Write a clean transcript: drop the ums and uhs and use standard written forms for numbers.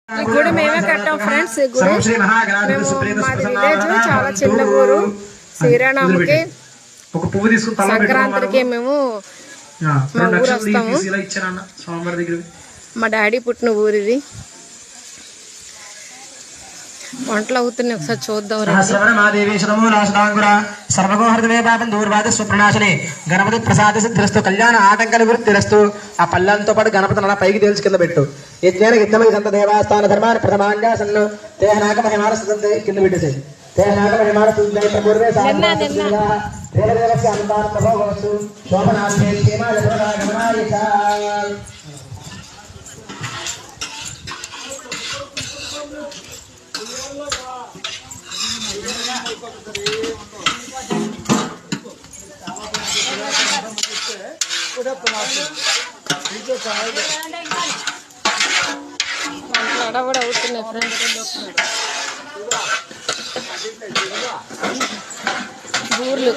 ఈ గుడి మేమే కట్టాం ఫ్రెండ్స్. ఈ గుడి మేము మాది విలేజ్, చాలా చిన్న ఊరు. శ్రీరామనవమికి సంక్రాంతికి మేము మా ఊరు వస్తాము. మా డాడీ పుట్టిన ఊరు ఇది. వంటలు అవుతున్నాయి, ఒకసారి చూద్దాం. గణపతి ప్రసాద సిద్ధిరస్తు, కళ్యాణ ఆటంక నివృత్తిరస్తు. ఆ పళ్ళంతో పాటు గణపతి అలా పైకి తేల్చి కింద పెట్టు. యజ్ఞానికి ఇత్తమై సంత దేవస్థాన ధర్మాన్ని ప్రథమాంగాసన్ను తేహనాక మహిమాన స్థుతంతే కింద పెట్టేసేది. తేహనాక మహిమాన స్థుతంతే పూర్వే దేవదేవస్య అంతాత్మభోగవస్తు శోభనాథే క్షేమాయ గమనాయ చ. అడవడ అవుతున్నాయి ఫ్రెండ్స్. బూర్లు